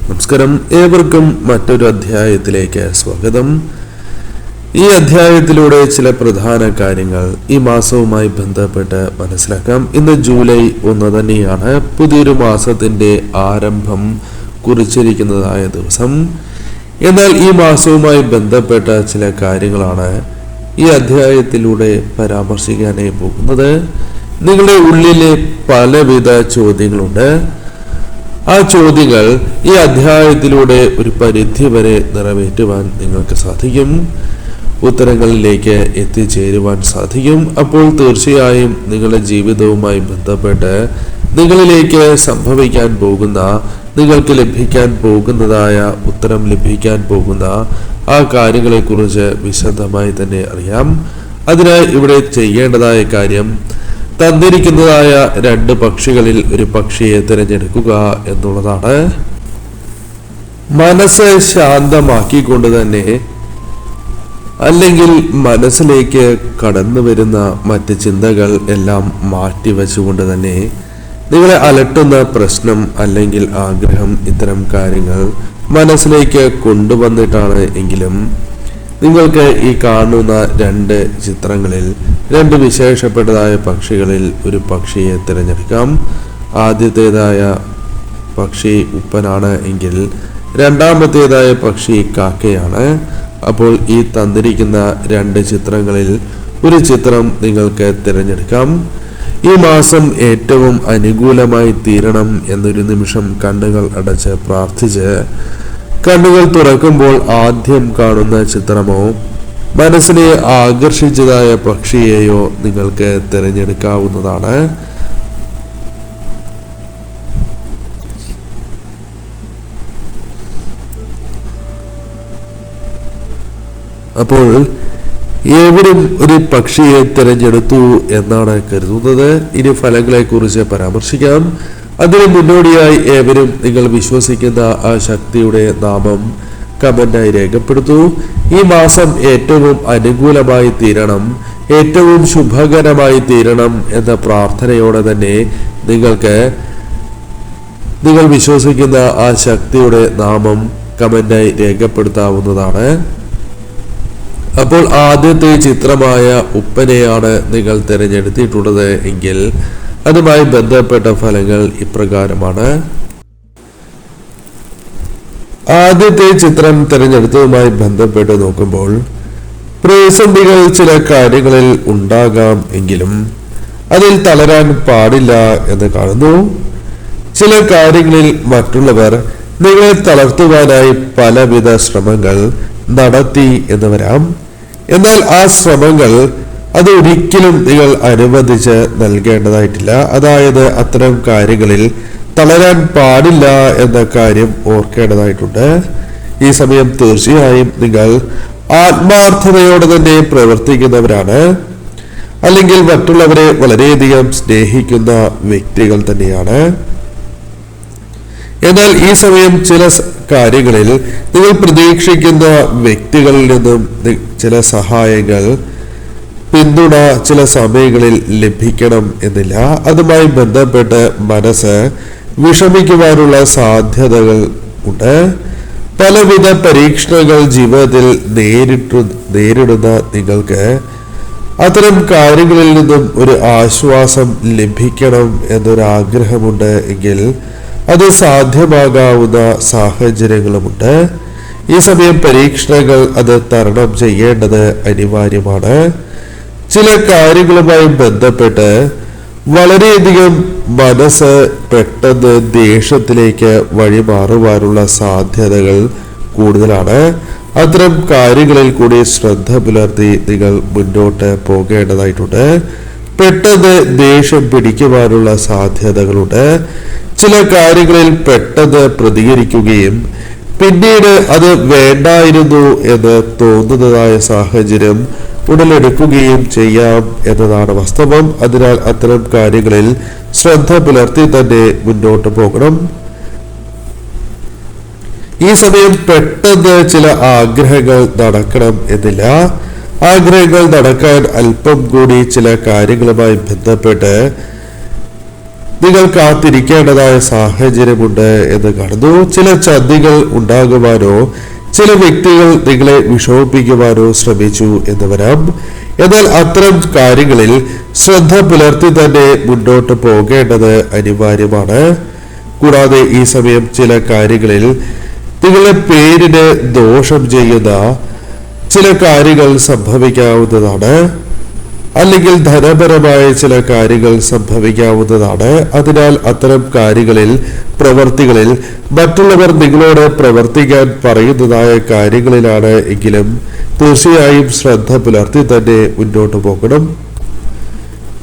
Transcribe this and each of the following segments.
നമസ്കാരം, ഏവർക്കും മറ്റൊരു അധ്യായത്തിലേക്ക് സ്വാഗതം. ഈ അധ്യായത്തിലൂടെ ചില പ്രധാന കാര്യങ്ങൾ ഈ മാസവുമായി ബന്ധപ്പെട്ട് മനസ്സിലാക്കാം. ഇന്ന് ജൂലൈ 1 തന്നെയാണ് പുതിയൊരു മാസത്തിന്റെ ആരംഭം കുറിച്ചിരിക്കുന്നതായ ദിവസം. എന്നാൽ ഈ മാസവുമായി ബന്ധപ്പെട്ട ചില കാര്യങ്ങളാണ് ഈ അധ്യായത്തിലൂടെ പരാമർശിക്കാനായി പോകുന്നത്. നിങ്ങളുടെ ഉള്ളിലെ പലവിധ ചോദ്യങ്ങളുണ്ട്. ആ ചോദ്യങ്ങൾ ഈ അധ്യായത്തിലൂടെ ഒരു പരിധി വരെ നിറവേറ്റുവാൻ നിങ്ങൾക്ക് സാധിക്കും, ഉത്തരങ്ങളിലേക്ക് എത്തിച്ചേരുവാൻ സാധിക്കും. അപ്പോൾ തീർച്ചയായും നിങ്ങളുടെ ജീവിതവുമായി ബന്ധപ്പെട്ട് നിങ്ങളിലേക്ക് സംഭവിക്കാൻ പോകുന്ന, നിങ്ങൾക്ക് ലഭിക്കാൻ പോകുന്നതായ ഉത്തരം ലഭിക്കാൻ പോകുന്ന ആ കാര്യങ്ങളെക്കുറിച്ച് വിശദമായി തന്നെ അറിയാം. അതിനായി ഇവിടെ ചെയ്യേണ്ടതായ കാര്യം, തന്നിരിക്കുന്നതായ 2 പക്ഷികളിൽ ഒരു പക്ഷിയെ തിരഞ്ഞെടുക്കുക എന്നുള്ളതാണ്. മനസ്സ് ശാന്തമാക്കിക്കൊണ്ട് തന്നെ, അല്ലെങ്കിൽ മനസ്സിലേക്ക് കടന്നു വരുന്ന മറ്റ് ചിന്തകൾ എല്ലാം മാറ്റിവെച്ചുകൊണ്ട് തന്നെ, നിങ്ങളെ അലട്ടുന്ന പ്രശ്നം അല്ലെങ്കിൽ ആഗ്രഹം, ഇത്തരം കാര്യങ്ങൾ മനസ്സിലേക്ക് കൊണ്ടുവന്നിട്ടാണ് എങ്കിലും നിങ്ങൾക്ക് ഈ കാണുന്ന 2 ചിത്രങ്ങളിൽ 2 വിശേഷപ്പെട്ടതായ പക്ഷികളിൽ ഒരു പക്ഷിയെ തിരഞ്ഞെടുക്കാം. ആദ്യത്തേതായ പക്ഷി ഉപ്പനാണ് എങ്കിൽ രണ്ടാമത്തേതായ പക്ഷി കാക്കയാണ്. അപ്പോൾ ഈ തന്നിരിക്കുന്ന 2 ചിത്രങ്ങളിൽ ഒരു ചിത്രം നിങ്ങൾക്ക് തിരഞ്ഞെടുക്കാം. ഈ മാസം ഏറ്റവും അനുകൂലമായി തീരണം എന്നൊരു നിമിഷം കണ്ണുകൾ അടച്ച് പ്രാർത്ഥിച്ച്, കണ്ണുകൾ തുറക്കുമ്പോൾ ആദ്യം കാണുന്ന ചിത്രമോ മനസ്സിനെ ആകർഷിച്ചതായ പക്ഷിയെയോ നിങ്ങൾക്ക് തിരഞ്ഞെടുക്കാവുന്നതാണ്. അപ്പോൾ ഏവരും ഒരു പക്ഷിയെ തിരഞ്ഞെടുത്തു എന്നാണ് കരുതുന്നത്. ഇനി ഫലങ്ങളെ കുറിച്ച് പരാമർശിക്കാം. അതിന് മുന്നോടിയായി ഏവരും നിങ്ങൾ വിശ്വസിക്കുന്ന ആ ശക്തിയുടെ നാമം കമന്റായി രേഖപ്പെടുത്തൂ. ഈ മാസം ഏറ്റവും അനുകൂലമായി തീരണം, ഏറ്റവും ശുഭകരമായി തീരണം എന്ന പ്രാർത്ഥനയോടെ തന്നെ നിങ്ങൾ വിശ്വസിക്കുന്ന ആ ശക്തിയുടെ നാമം കമന്റായി രേഖപ്പെടുത്താവുന്നതാണ്. അപ്പോൾ ആദ്യത്തെ ചിത്രമായ ഉപ്പനെയാണ് നിങ്ങൾ തിരഞ്ഞെടുത്തിട്ടുള്ളത് എങ്കിൽ അതുമായി ബന്ധപ്പെട്ട ഫലങ്ങൾ ഇപ്രകാരമാണ്. ആദ്യത്തെ ചിത്രം തിരഞ്ഞെടുത്തതുമായി ബന്ധപ്പെട്ട് നോക്കുമ്പോൾ, പ്രതിസന്ധികൾ ചില കാര്യങ്ങളിൽ ഉണ്ടാകാം എങ്കിലും അതിൽ തളരാൻ പാടില്ല എന്ന് കാണുന്നു. ചില കാര്യങ്ങളിൽ മറ്റുള്ളവർ നിങ്ങളെ തളർത്തുവാനായി പലവിധ ശ്രമങ്ങൾ നടത്തി എന്ന് വരാം. എന്നാൽ ആ ശ്രമങ്ങൾ അത് ഒരിക്കലും നിങ്ങൾ അനുവദിച്ച് നൽകേണ്ടതായിട്ടില്ല. അതായത് അത്തരം കാര്യങ്ങളിൽ തളരാൻ പാടില്ല എന്ന കാര്യം ഓർക്കേണ്ടതായിട്ടുണ്ട്. ഈ സമയം തീർച്ചയായും നിങ്ങൾ ആത്മാർത്ഥതയോടെ തന്നെ പ്രവർത്തിക്കുന്നവരാണ്, അല്ലെങ്കിൽ മറ്റുള്ളവരെ വളരെയധികം സ്നേഹിക്കുന്ന വ്യക്തികൾ തന്നെയാണ്. എന്നാൽ ഈ സമയം ചില കാര്യങ്ങളിൽ നിങ്ങൾ പ്രതീക്ഷിക്കുന്ന വ്യക്തികളിൽ നിന്നും ചില സഹായങ്ങൾ, പിന്തുണ ചില സമയങ്ങളിൽ ലഭിക്കണം എന്നില്ല. അതുമായി ബന്ധപ്പെട്ട് മനസ്സ് വിഷമിക്കുവാനുള്ള സാധ്യതകൾ ഉണ്ട്. പലവിധ പരീക്ഷണങ്ങൾ ജീവിതത്തിൽ നേരിടുന്ന നിങ്ങൾക്ക് അത്തരം കാര്യങ്ങളിൽ നിന്നും ഒരു ആശ്വാസം ലഭിക്കണം എന്നൊരാഗ്രഹമുണ്ട് എങ്കിൽ അത് സാധ്യമാകാവുന്ന സാഹചര്യങ്ങളുമുണ്ട്. ഈ സമയം പരീക്ഷണങ്ങൾ അത് തരണം ചെയ്യേണ്ടത് അനിവാര്യമാണ്. ചില കാര്യങ്ങളുമായി ബന്ധപ്പെട്ട് വളരെയധികം മനസ്സ് പെട്ടെന്ന് ദേഷ്യത്തിലേക്ക് വഴിമാറുവാനുള്ള സാധ്യതകൾ കൂടുതലാണ്. അത്തരം കാര്യങ്ങളിൽ കൂടി ശ്രദ്ധ പുലർത്തി നിങ്ങൾ മുന്നോട്ട് പോകേണ്ടതായിട്ടുണ്ട്. പെട്ടെന്ന് ദേഷ്യം പിടിക്കുവാനുള്ള സാധ്യതകളുണ്ട്. ചില കാര്യങ്ങളിൽ പെട്ടെന്ന് പ്രതികരിക്കുകയും പിന്നീട് അത് വേണ്ടായിരുന്നു എന്ന് തോന്നുന്നതായ സാഹചര്യം ഉടലെടുക്കുകയും ചെയ്യാം എന്നതാണ് വാസ്തവം. അതിനാൽ അത്തരം കാര്യങ്ങളിൽ ശ്രദ്ധ പുലർത്തി തന്നെ മുന്നോട്ട് പോകണം. ഈ സമയം പെട്ടെന്ന് ചില ആഗ്രഹങ്ങൾ നടക്കണം എന്നില്ല. ആഗ്രഹങ്ങൾ നടക്കാൻ അല്പം കൂടി ചില കാര്യങ്ങളുമായി ബന്ധപ്പെട്ട് നിങ്ങൾ കാത്തിരിക്കേണ്ടതായ സാഹചര്യമുണ്ട് എന്ന് കാണുന്നു. ചില ചതികൾ ഉണ്ടാകുവാനോ ചില വ്യക്തികൾ നിങ്ങളെ വിഷമിപ്പിക്കുവാനോ ശ്രമിച്ചു എന്ന് വരാം. എന്നാൽ അത്തരം കാര്യങ്ങളിൽ ശ്രദ്ധ പുലർത്തി തന്നെ മുന്നോട്ട് പോകേണ്ടത് അനിവാര്യമാണ്. കൂടാതെ ഈ സമയം ചില കാര്യങ്ങളിൽ നിങ്ങളുടെ പേരിന് ദോഷം ചെയ്യുന്ന ചില കാര്യങ്ങൾ സംഭവിക്കാവുന്നതാണ്. അല്ലെങ്കിൽ ധനപരമായ ചില കാര്യങ്ങൾ സംഭവിക്കാവുന്നതാണ്. അതിനാൽ അത്തരം പ്രവർത്തികളിൽ മറ്റുള്ളവർ നിങ്ങളോട് പ്രവർത്തിക്കാൻ പറയുന്നതായ കാര്യങ്ങളിലാണ് എങ്കിലും തീർച്ചയായും ശ്രദ്ധ പുലർത്തി തന്നെ മുന്നോട്ട് പോകണം.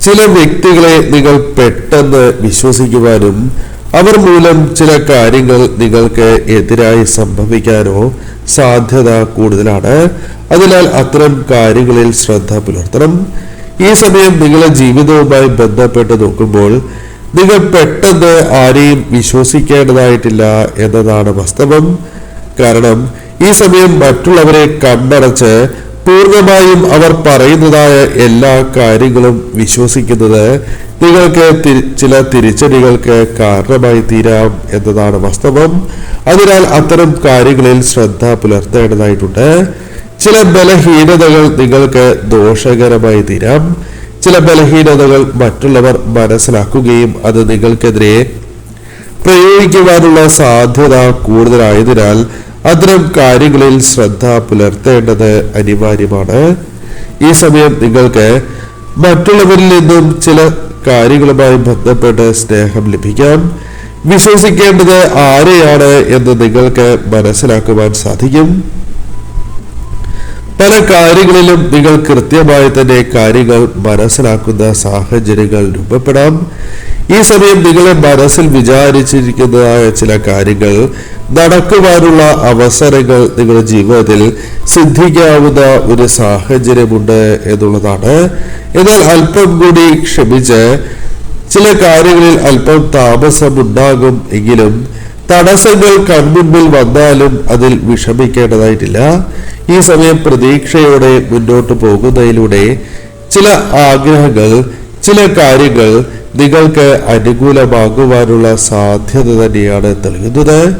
ചില വ്യക്തികളെ നിങ്ങൾ പെട്ടെന്ന് വിശ്വസിക്കുവാനും അവർ മൂലം ചില കാര്യങ്ങൾ നിങ്ങൾക്ക് എതിരായി സംഭവിക്കാനോ സാധ്യത കൂടുതലാണ്. അതിനാൽ അത്തരം കാര്യങ്ങളിൽ ശ്രദ്ധ പുലർത്തണം. ഈ സമയം നിങ്ങളുടെ ജീവിതവുമായി ബന്ധപ്പെട്ട് നോക്കുമ്പോൾ നിങ്ങൾ പെട്ടെന്ന് ആരെയും വിശ്വസിക്കേണ്ടതായിട്ടില്ല എന്നതാണ് വാസ്തവം. കാരണം ഈ സമയം മറ്റുള്ളവരെ കണ്ണടച്ച് പൂർണ്ണമായും അവർ പറയുന്നതായ എല്ലാ കാര്യങ്ങളും വിശ്വസിക്കുന്നത് നിങ്ങൾക്ക് ചില തിരിച്ചടികൾക്ക് കാരണമായി തീരാം എന്നതാണ് വാസ്തവം. അതിനാൽ അത്തരം കാര്യങ്ങളിൽ ശ്രദ്ധ പുലർത്തേണ്ടതായിട്ടുണ്ട്. ചില ബലഹീനതകൾ നിങ്ങൾക്ക് ദോഷകരമായി തീരാം. ചില ബലഹീനതകൾ മറ്റുള്ളവർ മനസ്സിലാക്കുകയും അത് നിങ്ങൾക്കെതിരെ പ്രയോഗിക്കുവാനുള്ള സാധ്യത കൂടുതലായതിനാൽ അത്തരം കാര്യങ്ങളിൽ ശ്രദ്ധ പുലർത്തേണ്ടത് അനിവാര്യമാണ്. ഈ സമയം നിങ്ങൾക്ക് മറ്റുള്ളവരിൽ നിന്നും ചില കാര്യങ്ങളുമായി ബന്ധപ്പെട്ട് സ്നേഹം ലഭിക്കാം. വിശ്വസിക്കേണ്ടത് ആരെയാണ് എന്ന് നിങ്ങൾക്ക് മനസ്സിലാക്കുവാൻ സാധിക്കും. പല കാര്യങ്ങളിലും നിങ്ങൾ കൃത്യമായി തന്നെ കാര്യങ്ങൾ മനസ്സിലാക്കുന്ന സാഹചര്യങ്ങൾ രൂപപ്പെടാം. ഈ സമയം നിങ്ങളെ മനസ്സിൽ വിചാരിച്ചിരിക്കുന്നതായ ചില കാര്യങ്ങൾ നടക്കുവാനുള്ള അവസരങ്ങൾ നിങ്ങളുടെ ജീവിതത്തിൽ സിദ്ധിക്കാവുന്ന ഒരു സാഹചര്യമുണ്ട് എന്നുള്ളതാണ്. എന്നാൽ അല്പം കൂടി ക്ഷമിച്ച് ചില കാര്യങ്ങളിൽ അല്പം താമസമുണ്ടാകും എങ്കിലും തടസ്സങ്ങൾ കൺമുൻപിൽ വന്നാലും അതിൽ വിഷമിക്കേണ്ടതായിട്ടില്ല. ഈ സമയം പ്രതീക്ഷയോടെ മുന്നോട്ട് പോകുന്നതിലൂടെ ചില ആഗ്രഹങ്ങൾ ചില കാര്യങ്ങൾ നിങ്ങൾക്ക് അനുകൂലമാകുവാനുള്ള സാധ്യത തന്നെയാണ് തെളിയുന്നത്.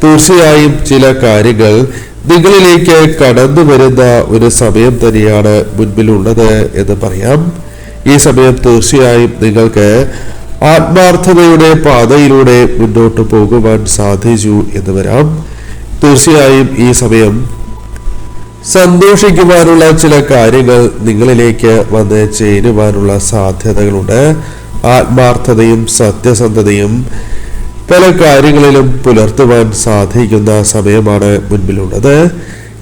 തീർച്ചയായും ചില കാര്യങ്ങൾ നിങ്ങളിലേക്ക് കടന്നു വരുന്ന ഒരു സമയം തന്നെയാണ് മുൻപിലുള്ളത് എന്ന് പറയാം. ഈ സമയം തീർച്ചയായും നിങ്ങൾക്ക് ആത്മാർത്ഥതയുടെ പാതയിലൂടെ മുന്നോട്ട് പോകുവാൻ സാധിച്ചു എന്ന് വരാം. തീർച്ചയായും ഈ സമയം സന്തോഷിക്കുവാനുള്ള ചില കാര്യങ്ങൾ നിങ്ങളിലേക്ക് വന്ന് ചേരുവാനുള്ള സാധ്യതകളുണ്ട്. ആത്മാർത്ഥതയും സത്യസന്ധതയും പല കാര്യങ്ങളിലും പുലർത്തുവാൻ സാധിക്കുന്ന സമയമാണ് മുൻപിലുള്ളത്.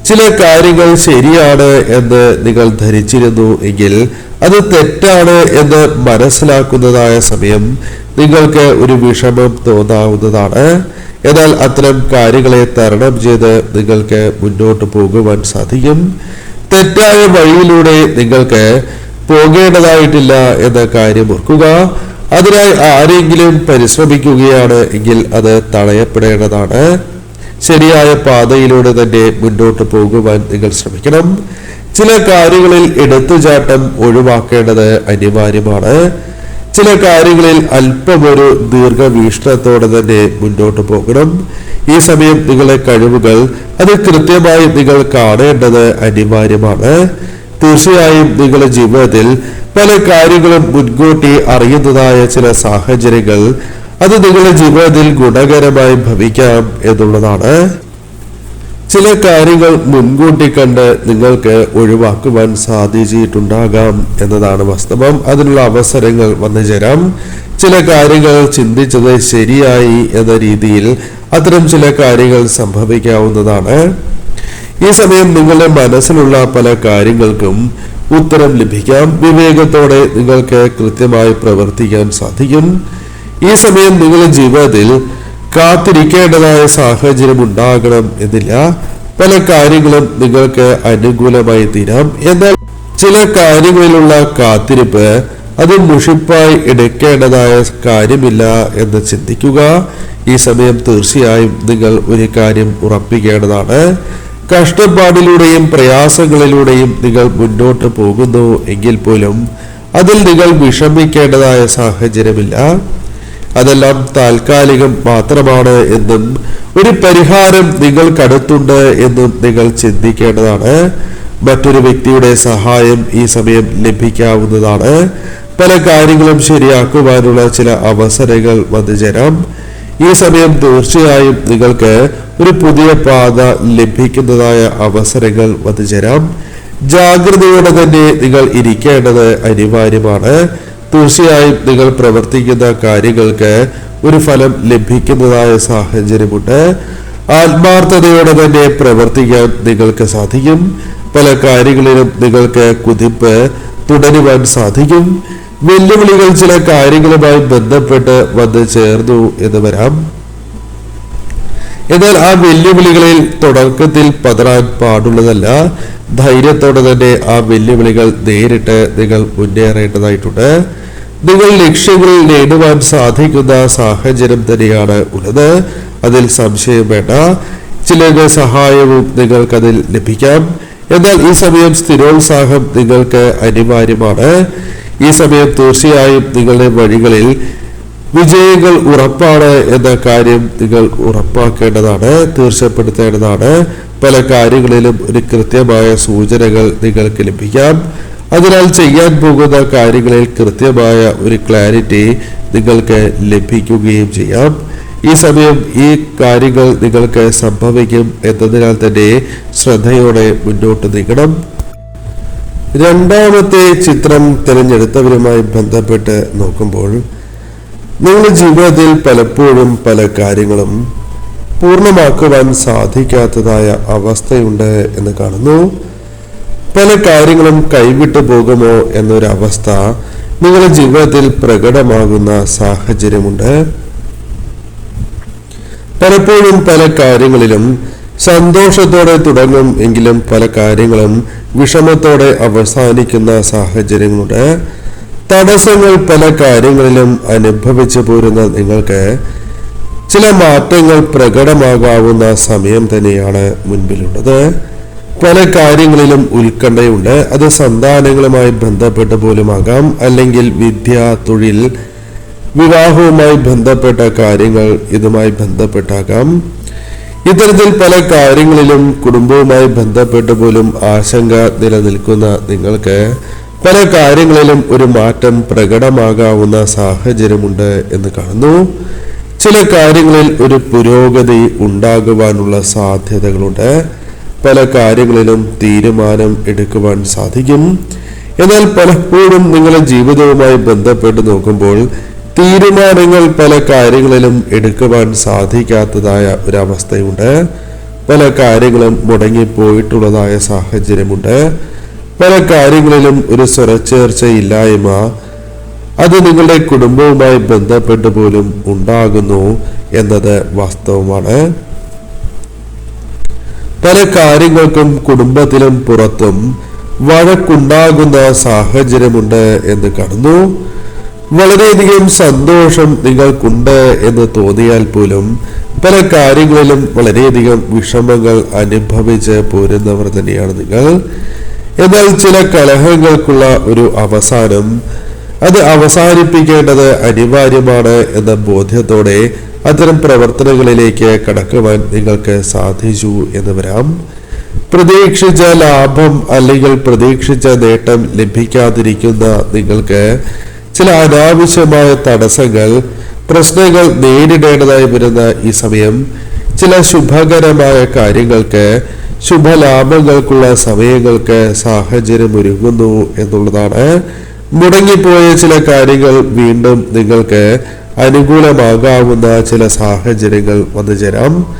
ചില കാര്യങ്ങൾ ശരിയാണ് എന്ന് നിങ്ങൾ ധരിച്ചിരുന്നു എങ്കിൽ അത് തെറ്റാണ് എന്ന് മനസ്സിലാക്കുന്നതായ സമയം നിങ്ങൾക്ക് ഒരു വിഷമം തോന്നാവുന്നതാണ്. എന്നാൽ അത്തരം കാര്യങ്ങളെ തരണം ചെയ്ത് നിങ്ങൾക്ക് മുന്നോട്ട് പോകുവാൻ സാധിക്കും. തെറ്റായ വഴിയിലൂടെ നിങ്ങൾക്ക് പോകേണ്ടതായിട്ടില്ല എന്ന കാര്യം ഓർക്കുക. അതിനായി ആരെങ്കിലും പരിശ്രമിക്കുകയാണ് എങ്കിൽ അത് തടയപ്പെടേണ്ടതാണ്. ശരിയായ പാതയിലൂടെ തന്നെ മുന്നോട്ട് പോകുവാൻ നിങ്ങൾ ശ്രമിക്കണം. ചില കാര്യങ്ങളിൽ എടുത്തുചാട്ടം ഒഴിവാക്കേണ്ടത് അനിവാര്യമാണ്. ചില കാര്യങ്ങളിൽ അല്പമൊരു ദീർഘവീക്ഷണത്തോടെ തന്നെ മുന്നോട്ട് പോകണം. ഈ സമയം നിങ്ങളുടെ കഴിവുകൾ അത് കൃത്യമായി നിങ്ങൾ കാണേണ്ടത് അനിവാര്യമാണ്. തീർച്ചയായും നിങ്ങളുടെ ജീവിതത്തിൽ പല കാര്യങ്ങളും മുൻകൂട്ടി അറിയുന്നതായ ചില സാഹചര്യങ്ങൾ അത് നിങ്ങളുടെ ജീവിതത്തിൽ ഗുണകരമായി ഭവിക്കാം എന്നുള്ളതാണ്. ചില കാര്യങ്ങൾ മുൻകൂട്ടി കണ്ട് നിങ്ങൾക്ക് ഒഴിവാക്കുവാൻ സാധിച്ചിട്ടുണ്ടാകാം എന്നതാണ് വാസ്തവം. അതിനുള്ള അവസരങ്ങൾ വന്നു ചേരാം. ചില കാര്യങ്ങൾ ചിന്തിച്ചത് ശരിയായി എന്ന രീതിയിൽ അത്തരം ചില കാര്യങ്ങൾ സംഭവിക്കാവുന്നതാണ്. ഈ സമയം നിങ്ങളുടെ മനസ്സിലുള്ള പല കാര്യങ്ങൾക്കും ഉത്തരം ലഭിക്കാം. വിവേകത്തോടെ നിങ്ങൾക്ക് കൃത്യമായി പ്രവർത്തിക്കാൻ സാധിക്കും. ഈ സമയം നിങ്ങളുടെ ജീവിതത്തിൽ കാത്തിരിക്കേണ്ടതായ സാഹചര്യം ഉണ്ടാകണം എന്നില്ല. പല കാര്യങ്ങളും നിങ്ങൾക്ക് അനുകൂലമായി തീരാം. എന്നാൽ ചില കാര്യങ്ങളിലുള്ള കാത്തിരിപ്പ് അത് മുഷിപ്പായി എടുക്കേണ്ടതായ കാര്യമില്ല എന്ന് ചിന്തിക്കുക. ഈ സമയം തീർച്ചയായും നിങ്ങൾ ഒരു കാര്യം ഉറപ്പിക്കേണ്ടതാണ്. കഷ്ടപ്പാടിലൂടെയും പ്രയാസങ്ങളിലൂടെയും നിങ്ങൾ മുന്നോട്ട് പോകുന്നു എങ്കിൽ പോലും അതിൽ നിങ്ങൾ വിഷമിക്കേണ്ടതായ സാഹചര്യമില്ല. അതെല്ലാം താൽക്കാലികം മാത്രമാണ് എന്നും ഒരു പരിഹാരം നിങ്ങൾക്കടുത്തുണ്ട് എന്നും നിങ്ങൾ ചിന്തിക്കേണ്ടതാണ്. മറ്റൊരു വ്യക്തിയുടെ സഹായം ഈ സമയം ലഭിക്കാവുന്നതാണ്. പല കാര്യങ്ങളും ശരിയാക്കുവാനുള്ള ചില അവസരങ്ങൾ വന്നു ചേരാം. ഈ സമയം തീർച്ചയായും നിങ്ങൾക്ക് ഒരു പുതിയ പാത ലഭിക്കുന്നതായ അവസരങ്ങൾ വന്നു ചേരാം. ജാഗ്രതയോടെ തന്നെ നിങ്ങൾ ഇരിക്കേണ്ടത് അനിവാര്യമാണ്. തീർച്ചയായും നിങ്ങൾ പ്രവർത്തിക്കുന്ന കാര്യങ്ങൾക്ക് ഒരു ഫലം ലഭിക്കുന്നതായ സാഹചര്യമുണ്ട്. ആത്മാർത്ഥതയോടെ തന്നെ പ്രവർത്തിക്കാൻ നിങ്ങൾക്ക് സാധിക്കും. പല കാര്യങ്ങളിലും നിങ്ങൾക്ക് കുതിപ്പ് തുടരുവാൻ സാധിക്കും. വെല്ലുവിളികൾ ചില കാര്യങ്ങളുമായി ബന്ധപ്പെട്ട് വന്ന് ചേർന്നു എന്ന് വരാം. എന്നാൽ ആ വെല്ലുവിളികളിൽ തുടക്കത്തിൽ പതറാൻ പാടുള്ളതല്ല. ധൈര്യത്തോടെ തന്നെ ആ വെല്ലുവിളികൾ നേരിട്ട് നിങ്ങൾ മുന്നേറേണ്ടതായിട്ടുണ്ട്. നിങ്ങൾ ലക്ഷ്യങ്ങൾ നേടുവാൻ സാധിക്കുന്ന സാഹചര്യം തന്നെയാണ് ഉള്ളത്. അതിൽ സംശയം വേണ്ട. ചിലരുടെ സഹായവും നിങ്ങൾക്കതിൽ ലഭിക്കാം. എന്നാൽ ഈ സമയം സ്ഥിരോത്സാഹം നിങ്ങൾക്ക് അനിവാര്യമാണ്. ഈ സമയം തീർച്ചയായും നിങ്ങളുടെ വഴികളിൽ വിജയങ്ങൾ ഉറപ്പാണ് എന്ന കാര്യം നിങ്ങൾ ഉറപ്പാക്കേണ്ടതാണ്, തീർച്ചപ്പെടുത്തേണ്ടതാണ്. പല കാര്യങ്ങളിലും ഒരു കൃത്യമായ സൂചനകൾ നിങ്ങൾക്ക് ലഭിക്കാം. അതിനാൽ ചെയ്യാൻ പോകുന്ന കാര്യങ്ങളിൽ കൃത്യമായ ഒരു ക്ലാരിറ്റി നിങ്ങൾക്ക് ലഭിക്കുകയും ചെയ്യാം. ഈ സമയം ഈ കാര്യങ്ങൾ നിങ്ങൾക്ക് സംഭവിക്കും എന്നതിനാൽ തന്നെ ശ്രദ്ധയോടെ മുന്നോട്ട് നീങ്ങണം. രണ്ടാമത്തെ ചിത്രം തിരഞ്ഞെടുത്തവരുമായി ബന്ധപ്പെട്ട് നോക്കുമ്പോൾ നിങ്ങളുടെ ജീവിതത്തിൽ പലപ്പോഴും പല കാര്യങ്ങളും പൂർണ്ണമാക്കുവാൻ സാധിക്കാത്തതായ അവസ്ഥയുണ്ട് എന്ന് കാണുന്നു. പല കാര്യങ്ങളും കൈവിട്ടു പോകുമോ എന്നൊരവസ്ഥ നിങ്ങളുടെ ജീവിതത്തിൽ പ്രകടമാകുന്ന സാഹചര്യമുണ്ട്. പലപ്പോഴും പല കാര്യങ്ങളിലും സന്തോഷത്തോടെ തുടങ്ങും എങ്കിലും പല കാര്യങ്ങളും വിഷമത്തോടെ അവസാനിക്കുന്ന സാഹചര്യങ്ങളുണ്ട്. തടസ്സങ്ങൾ പല കാര്യങ്ങളിലും അനുഭവിച്ചു പോരുന്ന നിങ്ങൾക്ക് ചില മാറ്റങ്ങൾ പ്രകടമാകാവുന്ന സമയം തന്നെയാണ് മുൻപിലുള്ളത്. പല കാര്യങ്ങളിലും ഉത്കണ്ഠയുണ്ട്. അത് സന്താനങ്ങളുമായി ബന്ധപ്പെട്ട് പോലുമാകാം, അല്ലെങ്കിൽ വിദ്യ, തൊഴിൽ, വിവാഹവുമായി ബന്ധപ്പെട്ട കാര്യങ്ങൾ ഇതുമായി ബന്ധപ്പെട്ടാകാം. ഇത്തരത്തിൽ പല കാര്യങ്ങളിലും കുടുംബവുമായി ബന്ധപ്പെട്ട് പോലും ആശങ്ക നിലനിൽക്കുന്ന നിങ്ങൾക്ക് പല കാര്യങ്ങളിലും ഒരു മാറ്റം പ്രകടമാകാവുന്ന സാഹചര്യമുണ്ട് എന്ന് കാണുന്നു. ചില കാര്യങ്ങളിൽ ഒരു പുരോഗതി ഉണ്ടാകുവാനുള്ള സാധ്യതകളുണ്ട്. പല കാര്യങ്ങളിലും തീരുമാനം എടുക്കുവാൻ സാധിക്കും. എന്നാൽ പലപ്പോഴും നിങ്ങളുടെ ജീവിതവുമായി ബന്ധപ്പെട്ട് നോക്കുമ്പോൾ തീരുമാനങ്ങൾ പല കാര്യങ്ങളിലും എടുക്കുവാൻ സാധിക്കാത്തതായ ഒരവസ്ഥയുണ്ട്. പല കാര്യങ്ങളും മുടങ്ങിപ്പോയിട്ടുള്ളതായ സാഹചര്യമുണ്ട്. പല കാര്യങ്ങളിലും ഒരു സ്വരച്ചേർച്ചയില്ലായ്മ അത് നിങ്ങളുടെ കുടുംബവുമായി ബന്ധപ്പെട്ട് പോലും ഉണ്ടാകുന്നു എന്നത് വാസ്തവമാണ്. പല കാര്യങ്ങൾക്കും കുടുംബത്തിലും പുറത്തും വഴക്കുണ്ടാകുന്ന സാഹചര്യമുണ്ട് എന്ന് കാണുന്നു. വളരെയധികം സന്തോഷം നിങ്ങൾക്കുണ്ട് എന്ന് തോന്നിയാൽ പോലും പല കാര്യങ്ങളിലും വളരെയധികം വിഷമങ്ങൾ അനുഭവിച്ച് പോരുന്നവർ തന്നെയാണ് നിങ്ങൾ. എന്നാൽ ചില കലഹങ്ങൾക്കുള്ള ഒരു അവസാനം അത് അവസാനിപ്പിക്കേണ്ടത് അനിവാര്യമാണ് എന്ന ബോധ്യത്തോടെ അത്തരം പ്രവർത്തനങ്ങളിലേക്ക് കടക്കുവാൻ നിങ്ങൾക്ക് സാധിച്ചു എന്ന് വരാം. പ്രതീക്ഷിച്ച ലാഭം അല്ലെങ്കിൽ പ്രതീക്ഷിച്ച നേട്ടം ലഭിക്കാതിരിക്കുന്ന നിങ്ങൾക്ക് ചില അനാവശ്യമായ തടസ്സങ്ങൾ, പ്രശ്നങ്ങൾ നേരിടേണ്ടതായി വരുന്ന ഈ സമയം ചില ശുഭകരമായ കാര്യങ്ങൾക്ക്, ശുഭലാഭങ്ങൾക്കുള്ള സമയങ്ങൾക്ക് സാഹചര്യം ഒരുങ്ങുന്നു എന്നുള്ളതാണ്. മുടങ്ങിപ്പോയ ചില കാര്യങ്ങൾ വീണ്ടും നിങ്ങൾക്ക് അനുകൂലമാകാവുന്ന ചില സാഹചര്യങ്ങൾ വന്നു ചേരാം.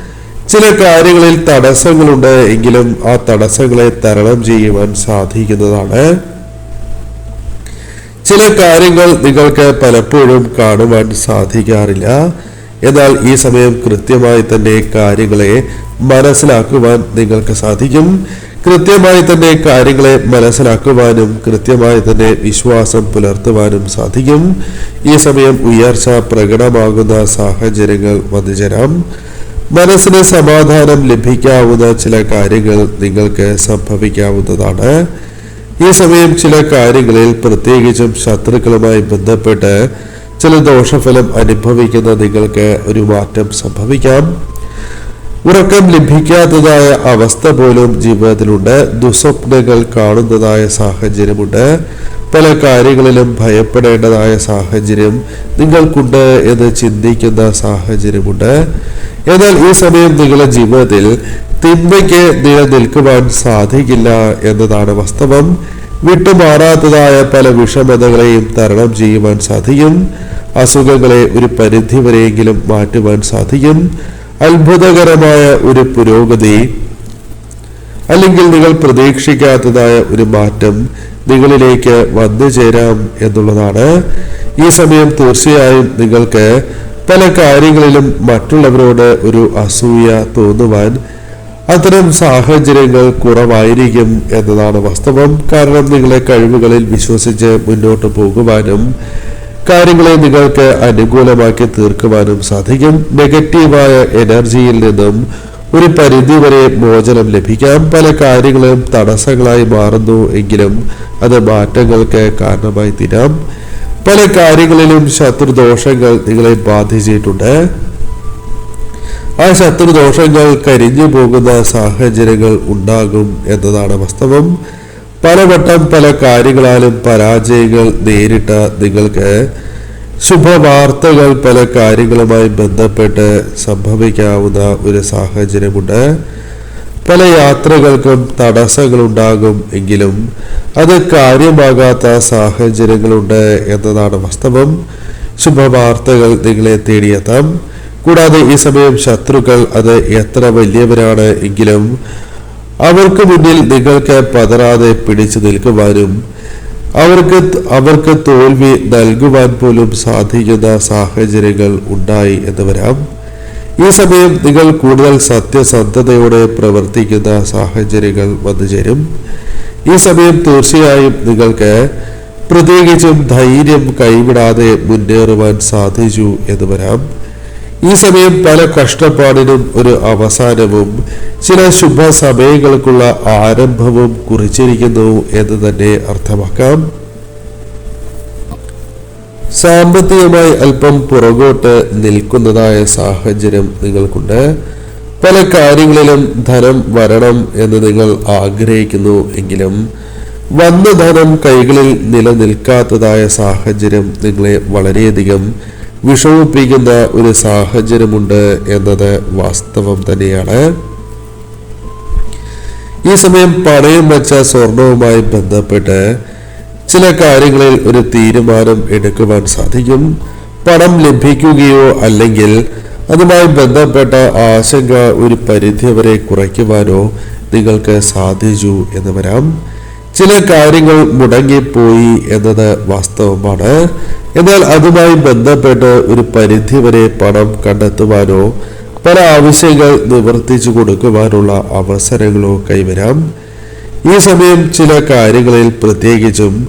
ചില കാര്യങ്ങളിൽ തടസ്സങ്ങളുണ്ട് എങ്കിലും ആ തടസ്സങ്ങളെ തരണം ചെയ്യുവാൻ സാധിക്കുന്നതാണ്. ചില കാര്യങ്ങൾ നിങ്ങൾക്ക് പലപ്പോഴും കാണുവാൻ സാധിക്കാറില്ല. എന്നാൽ ഈ സമയം കൃത്യമായി തന്നെ കാര്യങ്ങളെ മനസ്സിലാക്കുവാൻ നിങ്ങൾക്ക് സാധിക്കും. കൃത്യമായി തന്നെ കാര്യങ്ങളെ മനസ്സിലാക്കുവാനും കൃത്യമായി തന്നെ വിശ്വാസം പുലർത്തുവാനും സാധിക്കും. ഈ സമയം ഉയർച്ച പ്രകടമാകുന്ന സാഹചര്യങ്ങൾ വന്നു ചേരാം. മനസ്സിന് സമാധാനം ലഭിക്കാവുന്ന ചില കാര്യങ്ങൾ നിങ്ങൾക്ക് സംഭവിക്കാവുന്നതാണ്. ഈ സമയം ചില കാര്യങ്ങളിൽ, പ്രത്യേകിച്ചും ശത്രുക്കളുമായി ബന്ധപ്പെട്ട് ചില ദോഷഫലം അനുഭവിക്കുന്ന നിങ്ങൾക്ക് ഒരു മാറ്റം സംഭവിക്കാം. ഉറക്കം ലഭിക്കാത്തതായ അവസ്ഥ പോലും ജീവിതത്തിലുണ്ട്. ദുസ്വപ്നങ്ങൾ കാണുന്നതായ സാഹചര്യമുണ്ട്. പല കാര്യങ്ങളിലും ഭയപ്പെടേണ്ടതായ സാഹചര്യം നിങ്ങൾക്കുണ്ട് എന്ന് ചിന്തിക്കുന്ന സാഹചര്യമുണ്ട്. എന്നാൽ ഈ സമയം നിങ്ങളുടെ ജീവിതത്തിൽ തിന്മയ്ക്ക് നിലനിൽക്കുവാൻ സാധിക്കില്ല എന്നതാണ് വാസ്തവം. വിട്ടുമാറാത്തതായ പല വിഷമതകളെയും തരണം ചെയ്യുവാൻ സാധിക്കും. അസുഖങ്ങളെ ഒരു പരിധിവരെയെങ്കിലും മാറ്റുവാൻ സാധിക്കും. അത്ഭുതകരമായ ഒരു പുരോഗതി അല്ലെങ്കിൽ നിങ്ങൾ പ്രതീക്ഷിക്കാത്തതായ ഒരു മാറ്റം നിങ്ങളിലേക്ക് വന്നു ചേരാം എന്നുള്ളതാണ്. ഈ സമയം തീർച്ചയായും നിങ്ങൾക്ക് പല കാര്യങ്ങളിലും മറ്റുള്ളവരോട് ഒരു അസൂയ തോന്നുവാൻ അത്തരം സാഹചര്യങ്ങൾ കുറവായിരിക്കും എന്നതാണ് വാസ്തവം. കാരണം നിങ്ങളെ കഴിവുകളിൽ വിശ്വസിച്ച് മുന്നോട്ട് പോകുവാനും കാര്യങ്ങളെ നിങ്ങൾക്ക് അനുകൂലമാക്കി തീർക്കുവാനും സാധിക്കും. നെഗറ്റീവായ എനർജിയിൽ നിന്നും ഒരു പരിധിവരെ മോചനം ലഭിക്കാം. പല കാര്യങ്ങളും തടസ്സങ്ങളായി മാറുന്നു എങ്കിലും അത് മാറ്റങ്ങൾക്ക് കാരണമായി തീരാം. പല കാര്യങ്ങളിലും ശത്രുദോഷങ്ങൾ നിങ്ങളെ ബാധിച്ചിട്ടുണ്ട്. ആ ശത്രുദോഷങ്ങൾ കരിഞ്ഞു പോകുന്ന സാഹചര്യങ്ങൾ ഉണ്ടാകും എന്നതാണ് വാസ്തവം. പലവട്ടം പല കാര്യങ്ങളാലും പരാജയങ്ങൾ നേരിട്ട നിങ്ങൾക്ക് ശുഭവാർത്തകൾ പല കാര്യങ്ങളുമായി ബന്ധപ്പെട്ട് സംഭവിക്കാവുന്ന ഒരു സാഹചര്യമുണ്ട്. പല യാത്രകൾക്കും തടസ്സങ്ങളുണ്ടാകും എങ്കിലും അത് കാര്യമാകാത്ത സാഹചര്യങ്ങളുണ്ട് എന്നതാണ് വാസ്തവം. ശുഭവാർത്തകൾ നിങ്ങളെ തേടിയെത്താം. കൂടാതെ ഈ സമയം ശത്രുക്കൾ അത് എത്ര വലിയവരാണ് എങ്കിലും അവർക്ക് മുന്നിൽ നിങ്ങൾക്ക് പതറാതെ പിടിച്ചു നിൽക്കുവാനും അവർക്ക് തോൽവി നൽകുവാൻ പോലും സാധിക്കുന്ന സാഹചര്യങ്ങൾ ഉണ്ടായി എന്ന് വരാം. ഈ സമയം നിങ്ങൾ കൂടുതൽ സത്യസന്ധതയോടെ പ്രവർത്തിക്കുന്ന സാഹചര്യങ്ങൾ വന്നുചേരും. ഈ സമയം തീർച്ചയായും നിങ്ങൾക്ക് പ്രത്യേകിച്ചും ധൈര്യം കൈവിടാതെ മുന്നേറുവാൻ സാധിച്ചു എന്ന് വരാം. ഈ സമയം പല കഷ്ടപ്പാടിനും ഒരു അവസാനവും ചില ശുഭ സമയങ്ങൾക്കുള്ള ആരംഭവും കുറിച്ചിരിക്കുന്നു എന്ന് തന്നെ അർത്ഥമാക്കാം. സാമ്പത്തികമായി അല്പം പുറകോട്ട് നിൽക്കുന്നതായ സാഹചര്യം നിങ്ങൾക്കുണ്ട്. പല കാര്യങ്ങളിലും ധനം വരണം എന്ന് നിങ്ങൾ ആഗ്രഹിക്കുന്നു എങ്കിലും വന്ന ധനം കൈകളിൽ നിലനിൽക്കാത്തതായ സാഹചര്യം നിങ്ങളെ വളരെയധികം വിഷമിപ്പിക്കുന്ന ഒരു സാഹചര്യമുണ്ട് എന്നത് വാസ്തവം തന്നെയാണ്. ഈ സമയം പണയം വെച്ച സ്വർണവുമായി ബന്ധപ്പെട്ട് ചില കാര്യങ്ങളിൽ ഒരു തീരുമാനം എടുക്കുവാൻ സാധിക്കും. പണം ലഭിക്കുകയോ അല്ലെങ്കിൽ അതുമായി ബന്ധപ്പെട്ട ആശങ്ക ഒരു പരിധിവരെ കുറയ്ക്കുവാനോ നിങ്ങൾക്ക് സാധിച്ചു എന്ന് വരാം. ചില കാര്യങ്ങൾ മുടങ്ങിപ്പോയി എന്നത് വാസ്തവമാണ്. എന്നാൽ അതുമായി ബന്ധപ്പെട്ട് ഒരു പരിധിവരെ പണം കണ്ടെത്തുവാനോ പല ആവശ്യങ്ങൾ നിവർത്തിച്ചു കൊടുക്കുവാനുള്ള അവസരങ്ങളോ കൈവരാം. ഈ സമയം ചില കാര്യങ്ങളിൽ പ്രത്യേകിച്ചും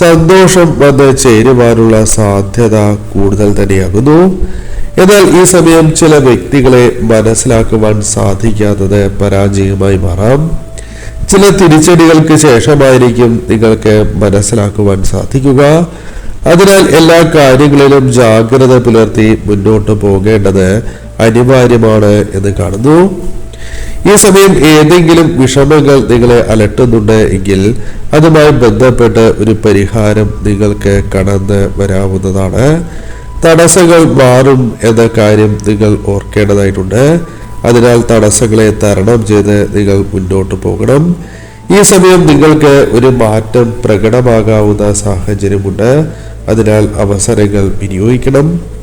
സന്തോഷം വന്ന് ചേരുവാനുള്ള സാധ്യത കൂടുതൽ തന്നെയാകുന്നു. എന്നാൽ ഈ സമയം ചില വ്യക്തികളെ മനസ്സിലാക്കുവാൻ സാധിക്കാത്തത് പരാജയമായി മാറാം. ചില തിരിച്ചടികൾക്ക് ശേഷമായിരിക്കും നിങ്ങൾക്ക് മനസ്സിലാക്കുവാൻ സാധിക്കുക. അതിനാൽ എല്ലാ കാര്യങ്ങളിലും ജാഗ്രത പുലർത്തി മുന്നോട്ട് പോകേണ്ടത് അനിവാര്യമാണ് എന്ന് കാണുന്നു. ഈ സമയം ഏതെങ്കിലും വിഷമങ്ങൾ നിങ്ങളെ അലട്ടുന്നുണ്ട് എങ്കിൽ അതുമായി ബന്ധപ്പെട്ട് ഒരു പരിഹാരം നിങ്ങൾക്ക് കടന്ന് വരാവുന്നതാണ്. തടസ്സങ്ങൾ മാറും എന്ന കാര്യം നിങ്ങൾ ഓർക്കേണ്ടതായിട്ടുണ്ട്. അതിനാൽ തടസ്സങ്ങളെ തരണം ചെയ്ത് നിങ്ങൾ മുന്നോട്ട് പോകണം. ഈ സമയം നിങ്ങൾക്ക് ഒരു മാറ്റം പ്രകടമാകാവുന്ന സാഹചര്യമുണ്ട്. അതിനാൽ അവസരങ്ങൾ വിനിയോഗിക്കണം.